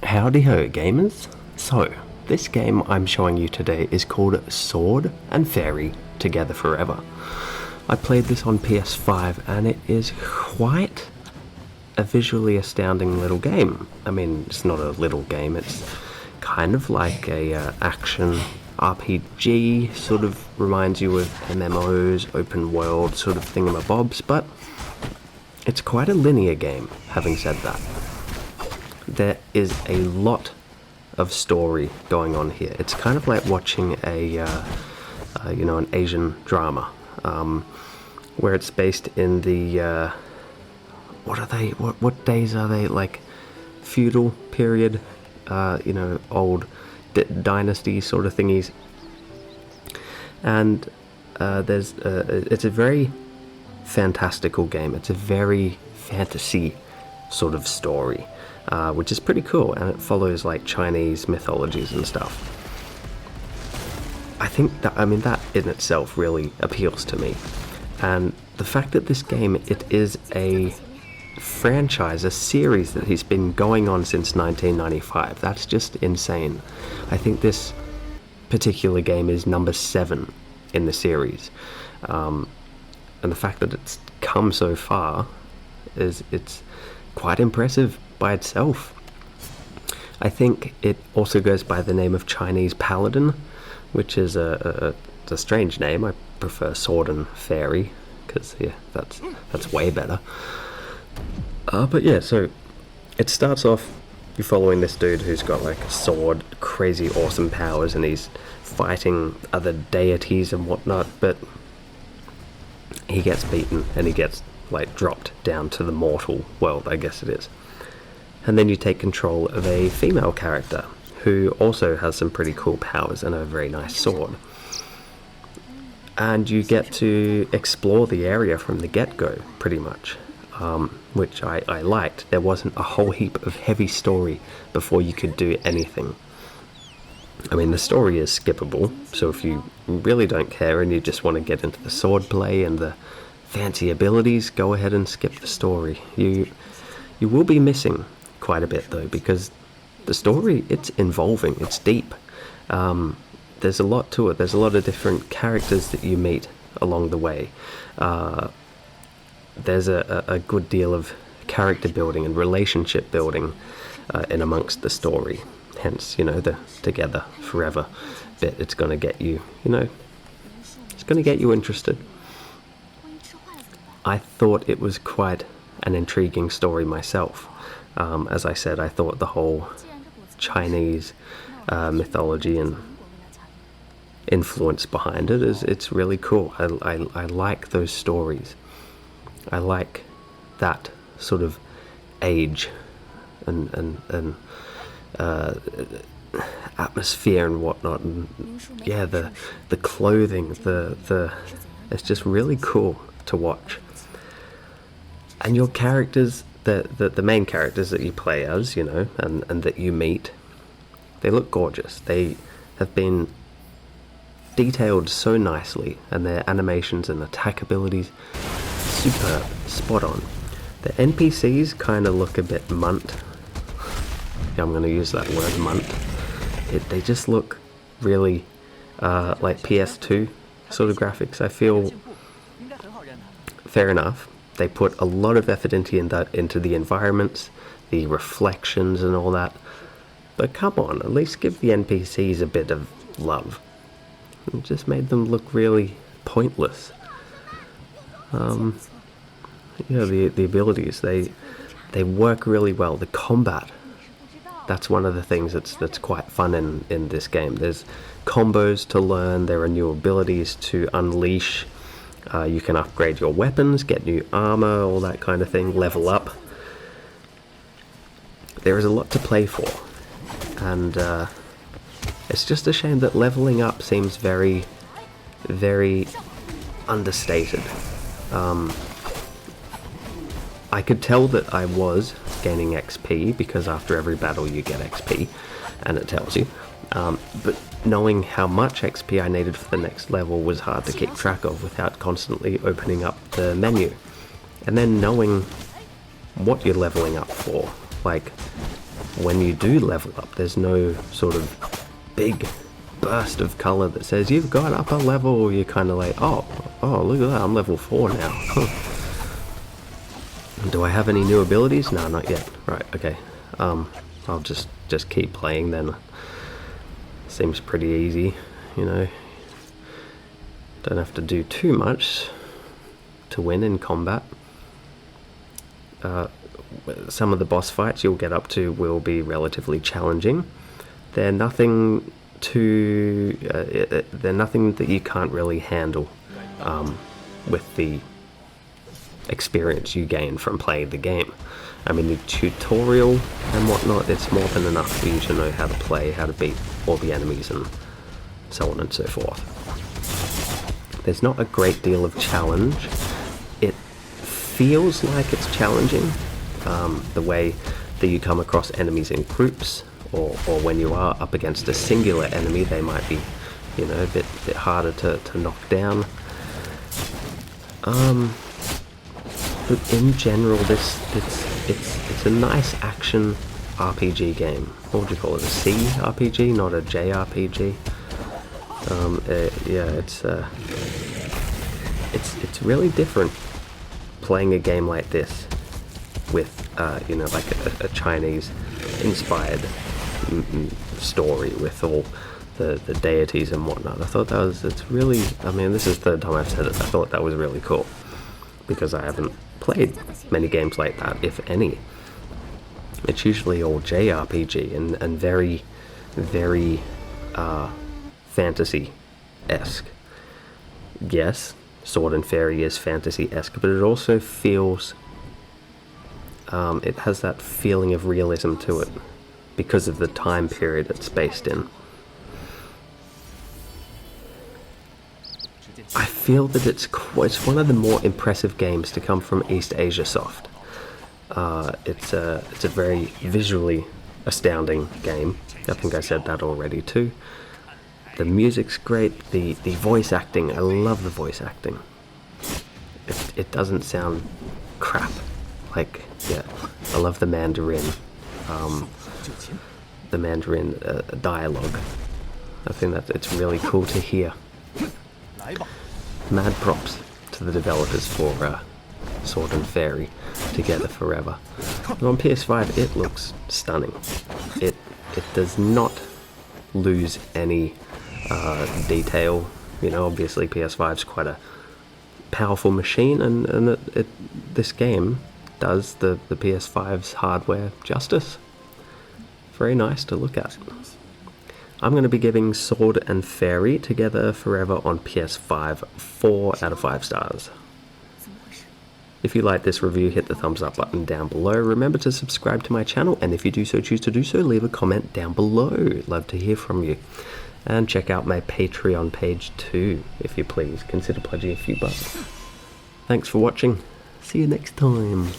Howdy ho gamers! So, this game I'm showing you today is called Sword and Fairy Together Forever. I played this on PS5 and it is quite a visually astounding little game. I mean, it's not a little game, it's kind of like a action RPG, sort of reminds you of MMOs, open world sort of thingamabobs, but it's quite a linear game, having said that. There is a lot of story going on here. It's kind of like watching an Asian drama, where it's based in the what days are they, like feudal period, old dynasty sort of thingies, and it's a very fantastical game. It's a very fantasy sort of story, which is pretty cool, and it follows like Chinese mythologies and stuff. I think that in itself really appeals to me, and the fact that this game, it is a franchise, a series that has been going on since 1995. That's just insane. I think this particular game is number 7 in the series, and the fact that it's come so far it's quite impressive by itself. I think it also goes by the name of Chinese Paladin, which is a strange name. I prefer Sword and Fairy because that's way better. But yeah, so it starts off, you're following this dude who's got like a sword, crazy awesome powers, and he's fighting other deities and whatnot, but he gets beaten and he gets like dropped down to the mortal world, I guess it is. And then you take control of a female character who also has some pretty cool powers and a very nice sword. And you get to explore the area from the get-go, pretty much. Which I liked. There wasn't a whole heap of heavy story before you could do anything. I mean, the story is skippable, so if you really don't care and you just want to get into the swordplay and the fancy abilities, go ahead and skip the story. You will be missing quite a bit though, because the story, it's involving, it's deep. There's a lot to it. There's a lot of different characters that you meet along the way. There's a good deal of character building and relationship building in amongst the story. Hence, the together forever bit. It's going to get you, it's going to get you interested. I thought it was quite an intriguing story myself. As I said, I thought the whole Chinese mythology and influence behind it it's really cool. I like those stories. I like that sort of age and atmosphere and whatnot, and yeah, the clothing, the it's just really cool to watch. And your characters, the main characters that you play as, and that you meet, they look gorgeous. They have been detailed so nicely, and their animations and attack abilities, superb, spot on. The NPCs kind of look a bit munt. Yeah, I'm going to use that word, munt. They just look really like PS2 sort of graphics. I feel, fair enough, they put a lot of effort into the environments, the reflections and all that. But come on, at least give the NPCs a bit of love. It just made them look really pointless. The abilities, they work really well. The combat, that's one of the things that's quite fun in this game. There's combos to learn, there are new abilities to unleash, you can upgrade your weapons, get new armor, all that kind of thing, level up. There is a lot to play for, and it's just a shame that leveling up seems very, very understated. I could tell that I was gaining XP, because after every battle you get XP, and it tells you. But knowing how much XP I needed for the next level was hard to keep track of without constantly opening up the menu. And then knowing what you're leveling up for, like when you do level up, there's no sort of big burst of color that says you've got up a level. You're kind of like, oh, look at that, I'm level 4 now. Do I have any new abilities? No, not yet. Right, okay. I'll just keep playing then. Seems pretty easy, you know. Don't have to do too much to win in combat. Some of the boss fights you'll get up to will be relatively challenging. They're nothing that you can't really handle with the experience you gain from playing the game. I mean, the tutorial and whatnot, it's more than enough for you to know how to play, how to beat all the enemies, and so on and so forth. There's not a great deal of challenge. It feels like it's challenging, the way that you come across enemies in groups, or when you are up against a singular enemy, they might be, you know, a bit harder to knock down. But in general, it's a nice action RPG game. What would you call it? A CRPG, not a JRPG. Yeah, it's really different playing a game like this with you know, like a Chinese inspired story with all the deities and whatnot. I thought it's really, I mean, this is the third time I've said it, I thought that was really cool, because I haven't played many games like that, if any. It's usually all JRPG and very, very fantasy-esque. Yes, Sword and Fairy is fantasy-esque, but it also feels, it has that feeling of realism to it because of the time period it's based in. I feel that it's one of the more impressive games to come from East Asia Soft. It's a very visually astounding game. I think I said that already too. The music's great. The voice acting, I love the voice acting. It doesn't sound crap. Like, yeah, I love the Mandarin. The Mandarin dialogue. I think that it's really cool to hear. Mad props to the developers for Sword and Fairy Together Forever. And on PS5 it looks stunning. It does not lose any detail. You know, obviously PS5's quite a powerful machine, and this game does the PS5's hardware justice. Very nice to look at. I'm going to be giving Sword and Fairy Together Forever on PS5 4 out of 5 stars. If you like this review, hit the thumbs up button down below. Remember to subscribe to my channel, and if you do so choose to do so, leave a comment down below. Love to hear from you. And check out my Patreon page too, if you please. Consider pledging a few bucks. Thanks for watching. See you next time.